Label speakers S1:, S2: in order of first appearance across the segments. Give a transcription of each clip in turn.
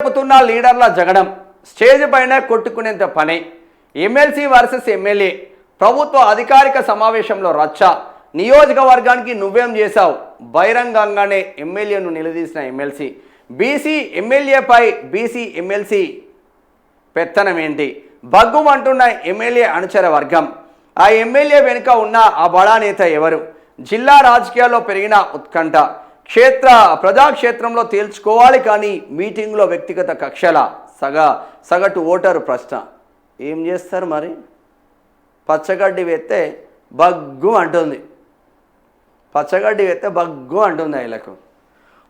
S1: రేపుతున్న లీడర్ల జగడం, స్టేజ్ పైన కొట్టుకునేంత పని, ఎమ్మెల్సీ వర్సెస్ ఎమ్మెల్యే, ప్రభుత్వ అధికారిక సమావేశంలో రచ్చ, నియోజకవర్గానికి నువ్వేం చేశావు, బహిరంగంగానే ఎమ్మెల్యేను నిలదీసిన ఎమ్మెల్సీ, బీసీ ఎమ్మెల్యేపై బీసీ ఎమ్మెల్సీ పెత్తనం ఏంటి, బగ్గుమంటున్న ఎమ్మెల్యే అనుచర వర్గం, ఆ ఎమ్మెల్యే వెనుక ఉన్న ఆ బడా నేత ఎవరు, జిల్లా రాజకీయాల్లో పెరిగిన ఉత్కంఠ, ప్రజాక్షేత్రంలో తేల్చుకోవాలి కానీ మీటింగ్లో వ్యక్తిగత కక్షల, సగటు ఓటరు ప్రశ్న. ఏం చేస్తారు మరి? పచ్చగడ్డి వేస్తే బగ్గు అంటుంది, పచ్చగడ్డి వేస్తే బగ్గు అంటుంది వీళ్ళకు.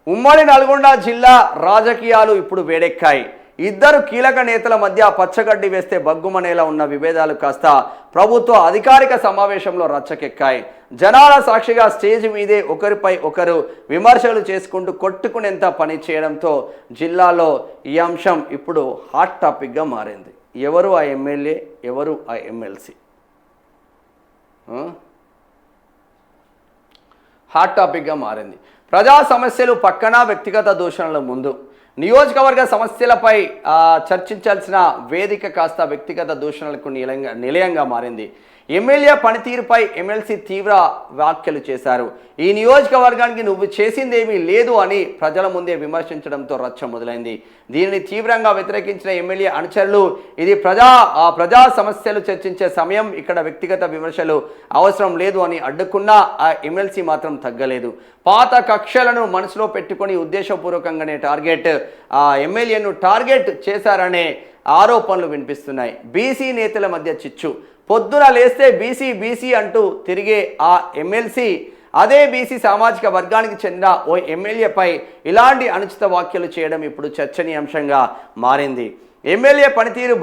S1: ఉమ్మడి నల్గొండ జిల్లా రాజకీయాలు ఇప్పుడు వేడెక్కాయి. ఇద్దరు కీలక నేతల మధ్య పచ్చగడ్డి వేస్తే బగ్గుమనేలా ఉన్న విభేదాలు కాస్త ప్రభుత్వ అధికారిక సమావేశంలో రచ్చకెక్కాయి. జనాల సాక్షిగా స్టేజ్ మీదే ఒకరిపై ఒకరు విమర్శలు చేసుకుంటూ కొట్టుకునేంత పని చేయడంతో జిల్లాలో ఈ అంశం ఇప్పుడు హాట్ టాపిక్గా మారింది. ఎవరు ఆ ఎమ్మెల్యే, ఎవరు ఆ ఎమ్మెల్సీ? హాట్ టాపిక్గా మారింది. ప్రజా సమస్యలు పక్కన, వ్యక్తిగత దూషణల ముందు, నియోజకవర్గ సమస్యలపై చర్చించాల్సిన వేదిక కాస్త వ్యక్తిగత దూషణలకు నిలయంగా మారింది. ఎమ్మెల్యే పనితీరుపై ఎమ్మెల్సీ తీవ్ర వ్యాఖ్యలు చేశారు. ఈ నియోజకవర్గానికి నువ్వు చేసిందేమీ లేదు అని ప్రజల ముందే విమర్శించడంతో రచ్చ మొదలైంది. దీనిని తీవ్రంగా వ్యతిరేకించిన ఎమ్మెల్యే అనుచరులు, ఇది ప్రజా సమస్యలు చర్చించే సమయం, ఇక్కడ వ్యక్తిగత విమర్శలు అవసరం లేదు అని అడ్డుకున్నా ఆ ఎమ్మెల్సీ మాత్రం తగ్గలేదు. పాత కక్షలను మనసులో పెట్టుకొని ఉద్దేశపూర్వకంగానే ఎమ్మెల్యేను టార్గెట్ చేశారనే ఆరోపణలు వినిపిస్తున్నాయి. బీసీ నేతల మధ్య చిచ్చు, పొద్దున లేస్తే బీసీ అంటూ తిరిగే ఆ ఎమ్మెల్సీ అదే బీసీ సామాజిక వర్గానికి చెందిన ఓ ఎమ్మెల్యేపై ఇలాంటి అనుచిత వ్యాఖ్యలు చేయడం ఇప్పుడు చర్చనీయాంశంగా మారింది. ఎమ్మెల్యే పనితీరు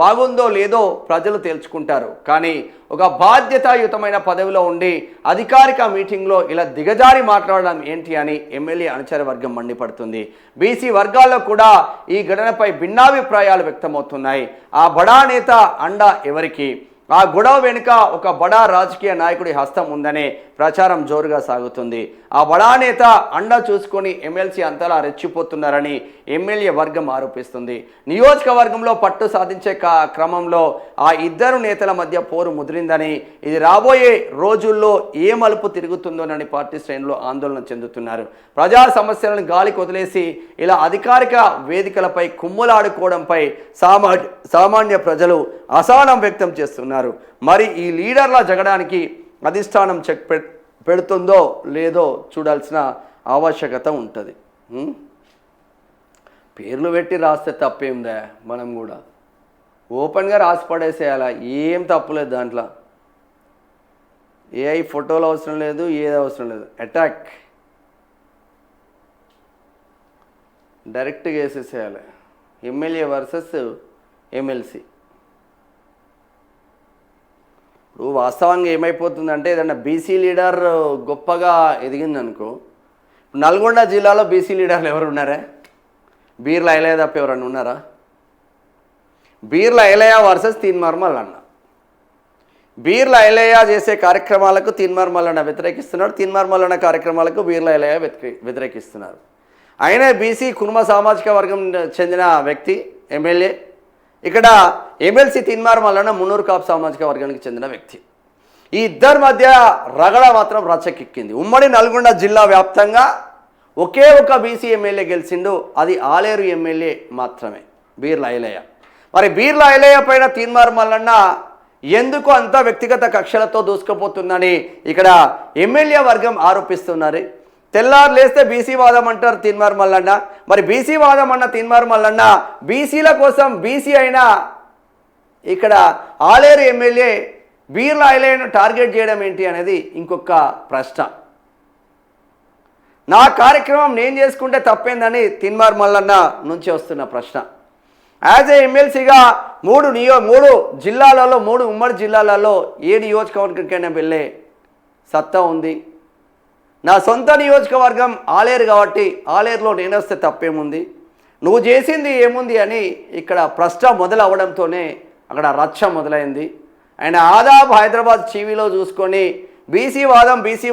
S1: బాగుందో లేదో ప్రజలు తేల్చుకుంటారు, కానీ ఒక బాధ్యతాయుతమైన పదవిలో ఉండి అధికారిక మీటింగ్లో ఇలా దిగజారి మాట్లాడడం ఏంటి అని ఎమ్మెల్యే అనుచర వర్గం మండిపడుతుంది. బీసీ వర్గాల్లో కూడా ఈ ఘటనపై భిన్నాభిప్రాయాలు వ్యక్తమవుతున్నాయి. ఆ బడా నేత అండ ఎవరికి? ఆ గొడవ వెనుక ఒక బడా రాజకీయ నాయకుడి హస్తం ఉందనే ప్రచారం జోరుగా సాగుతుంది. ఆ బడా నేత అండ చూసుకొని ఎమ్మెల్సీ అంతలా రెచ్చిపోతున్నారని ఎమ్మెల్యే వర్గం ఆరోపిస్తుంది. నియోజకవర్గంలో పట్టు సాధించే క్రమంలో ఆ ఇద్దరు నేతల మధ్య పోరు ముదిరిందని, ఇది రాబోయే రోజుల్లో ఏ మలుపు తిరుగుతుందోనని పార్టీ శ్రేణులు ఆందోళన చెందుతున్నారు. ప్రజా సమస్యలను గాలికి వదిలేసి ఇలా అధికారిక వేదికలపై కుమ్ములాడుకోవడంపై సామాన్య ప్రజలు అసహనం వ్యక్తం చేస్తున్నారు. మరి ఈ లీడర్ల జగడానికి అధిష్టానం చెక్ పెడుతుందో లేదో చూడాల్సిన ఆవశ్యకత ఉంటుంది. పేర్లు పెట్టి రాస్తే తప్పేందా? మనం కూడా ఓపెన్గా రాసి పడేసేయాలా, ఏం తప్పులేదు దాంట్లో. ఏఐ ఫోటోలు అవసరం లేదు, ఏది అవసరం లేదు, అటాక్ డైరెక్ట్గా వేసేసేయాలి. MLA versus MLC. ఇప్పుడు వాస్తవంగా ఏమైపోతుందంటే, ఏదన్నా బీసీ లీడర్ గొప్పగా ఎదిగిందనుకో, నల్గొండ జిల్లాలో బీసీ లీడర్లు ఎవరు ఉన్నారా? బీర్ల ఐలయ్య తప్ప ఎవరన్నా ఉన్నారా? బీర్ల ఐలయ్య వర్సెస్ తీన్మార్ మల్లన్న. బీర్ల ఐలయ్య చేసే కార్యక్రమాలకు తీన్మార్ మల్లన్న వ్యతిరేకిస్తున్నాడు, తీన్మార్ మల్లన్న కార్యక్రమాలకు బీర్ల ఐలయ్య వ్యతిరేకిస్తున్నారు. ఆయనే బీసీ కుర్మ సామాజిక వర్గం చెందిన వ్యక్తి ఎమ్మెల్యే. ఇక్కడ ఎమ్మెల్సీ తీన్మార్ మల్లన్న మున్నూరు కాపు సామాజిక వర్గానికి చెందిన వ్యక్తి. ఈ ఇద్దరి మధ్య రగడ మాత్రం రచ్చకెక్కింది. ఉమ్మడి నల్గొండ జిల్లా వ్యాప్తంగా ఒకే ఒక బీసీ ఎమ్మెల్యే గెలిచిండు, అది ఆలేరు ఎమ్మెల్యే మాత్రమే, బీర్ల ఐలయ్య. మరి బీర్ల ఐలయ్య పైన తీన్మార్ మల్లన్న ఎందుకు అంత వ్యక్తిగత కక్షలతో దూసుకుపోతుందని ఇక్కడ ఎమ్మెల్యే వర్గం ఆరోపిస్తున్నారు. తెల్లారు లేస్తే బీసీ వాదం అంటారు తీన్మార్ మల్లన్న. మరి బీసీ వాదం అన్న తీన్మార్ మల్లన్న బీసీల కోసం బీసీ అయినా ఇక్కడ ఆలేరు ఎమ్మెల్యే బీర్ల ఐలయ్యను టార్గెట్ చేయడం ఏంటి అనేది ఇంకొక ప్రశ్న. నా కార్యక్రమం నేను చేసుకుంటే తప్పేందని తీన్మార్ మల్లన్న నుంచి వస్తున్న ప్రశ్న. యాజ్ ఏ ఎమ్మెల్సీగా మూడు జిల్లాలలో, ఉమ్మడి జిల్లాలలో ఏ నియోజకవర్గంకైనా వెళ్ళే సత్తా ఉంది. నా సొంత నియోజకవర్గం ఆలేరు కాబట్టి ఆలేరులో నేను వస్తే తప్పేముంది, నువ్వు చేసింది ఏముంది అని ఇక్కడ ప్రశ్న మొదలవడంతోనే అక్కడ రచ్చ మొదలైంది. ఆయన ఆదాబ్ హైదరాబాద్ టీవీలో చూసుకొని బీసీ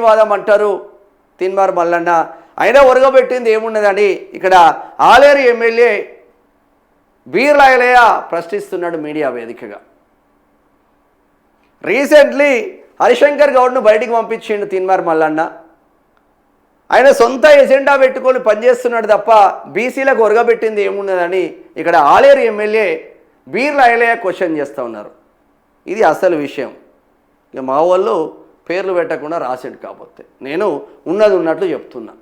S1: వాదం అంటారు తీన్మార్ మల్లన్న. అయినా ఒరగబెట్టింది ఏమున్నదని ఇక్కడ ఆలేరు ఎమ్మెల్యే బీర్ల ఐలయ్య ప్రశ్నిస్తున్నాడు మీడియా వేదికగా. రీసెంట్లీ హరిశంకర్ గౌడ్ను బయటికి పంపించిండు తీన్మార్ మల్లన్న. ఆయన సొంత ఎజెండా పెట్టుకొని పనిచేస్తున్నాడు తప్ప బీసీలకు ఒరగబెట్టింది ఏమున్నదని ఇక్కడ ఆలేరు ఎమ్మెల్యే బీర్ల ఐలయ్య క్వశ్చన్ చేస్తూ ఉన్నారు. ఇది అసలు విషయం. ఇక మా వాళ్ళు పేర్లు పెట్టకుండా రాసేడు కాకపోతే నేను ఉన్నది ఉన్నట్లు చెప్తున్నా.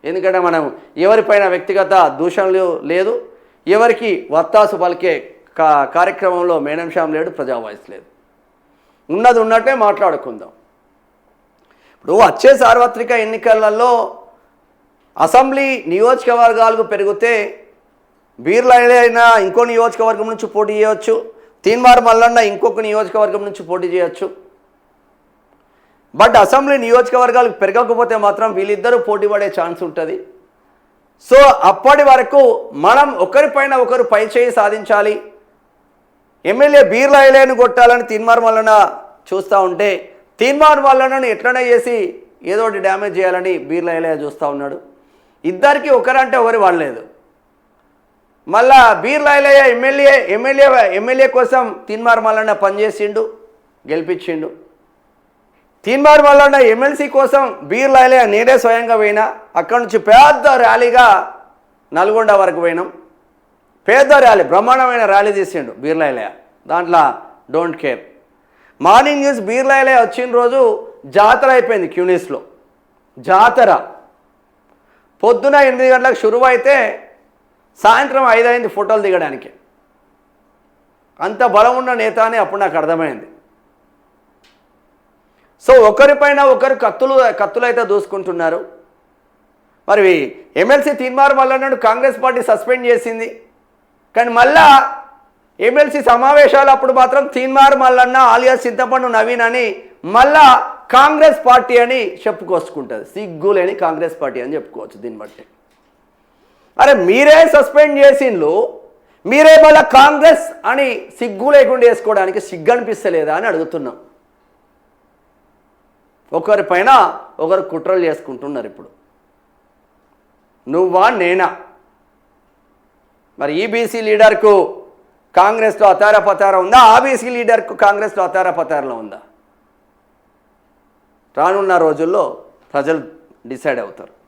S1: ఎందుకంటే మనం ఎవరిపైన వ్యక్తిగత దూషణలు లేదు, ఎవరికి వత్తాసు పలికే కార్యక్రమంలో మేనంశాం లేడు, ప్రజా వాయిస్ లేదు. ఉన్నది ఉన్నట్టే మాట్లాడుకుందాం. ఇప్పుడు వచ్చే సార్వత్రిక ఎన్నికలలో అసెంబ్లీ నియోజకవర్గాలకు పెరిగితే బీర్ల ఐలయ్య ఇంకో నియోజకవర్గం నుంచి పోటీ చేయవచ్చు, తీన్మార్ మల్లన్న ఇంకొక నియోజకవర్గం నుంచి పోటీ చేయొచ్చు. బట్ అసెంబ్లీ నియోజకవర్గాలు పెరగకపోతే మాత్రం వీళ్ళిద్దరూ పోటీ పడే ఛాన్స్ ఉంటుంది. సో అప్పటి వరకు మనం ఒకరిపైన ఒకరు పైచేయి సాధించాలి. ఎమ్మెల్యే బీర్ల ఐలయ్యను కొట్టాలని తీన్మార్ మల్లన్న చూస్తూ ఉంటే తీన్మార్ మల్లన్నను ఎట్లనే చేసి ఏదో ఒకటి డ్యామేజ్ చేయాలని బీర్ల ఐలయ్య చూస్తూ ఉన్నాడు. ఇద్దరికి ఒకరంటే ఒకరు వాడలేదు. మళ్ళా బీర్ల ఐలయ్య ఎమ్మెల్యే కోసం తీన్మార్ మల్లన్న పనిచేసిండు, గెలిపించిండు. తీన్మార్ మల్లన్న ఎమ్మెల్సీ కోసం బీర్ల ఐలయ్య నేనే స్వయంగా పోయినా. అక్కడి నుంచి పెద్ద ర్యాలీగా నల్గొండ వరకు పోయినాం. పెద్ద ర్యాలీ, బ్రహ్మాండమైన ర్యాలీ తీసిండు బీర్ల ఐలయ్య. దాంట్లో don't care. Morning news Beerla Ailaiah వచ్చిన రోజు జాతర అయిపోయింది క్యూనిస్లో. జాతర పొద్దున 8 గంటలకు షురువు అయితే సాయంత్రం 5 అయింది ఫోటోలు దిగడానికి. అంత బలం ఉన్న నేత అని అప్పుడు నాకు అర్థమైంది. సో ఒకరిపైన ఒకరు కత్తులు అయితే దూసుకుంటున్నారు. మరి ఎమ్మెల్సీ తీన్మార్ మల్లన్నను కాంగ్రెస్ పార్టీ సస్పెండ్ చేసింది. కానీ మళ్ళా ఎమ్మెల్సీ సమావేశాలు అప్పుడు మాత్రం తీన్మార్ మల్లన్న ఆలియా చింతపండు నవీన్ అని మళ్ళా కాంగ్రెస్ పార్టీ అని చెప్పుకొచ్చుకుంటుంది. సిగ్గులేని కాంగ్రెస్ పార్టీ అని చెప్పుకోవచ్చు దీన్ని బట్టి. అరే మీరే సస్పెండ్ చేసిండ్రు, మీరే మళ్ళీ కాంగ్రెస్ అని సిగ్గు లేకుండా వేసుకోవడానికి సిగ్గు అనిపిస్తలేదా అని అడుగుతున్నాం. ఒకరిపైన ఒకరు కుట్రలు చేసుకుంటున్నారు. ఇప్పుడు నువ్వా నేనా? మరి ఈ బీసీ లీడర్కు కాంగ్రెస్లో అతారపతార ఉందా? ఆ బీసీ లీడర్కు కాంగ్రెస్లో అతారపతారలో ఉందా? రానున్న రోజుల్లో ప్రజలు డిసైడ్ అవుతారు.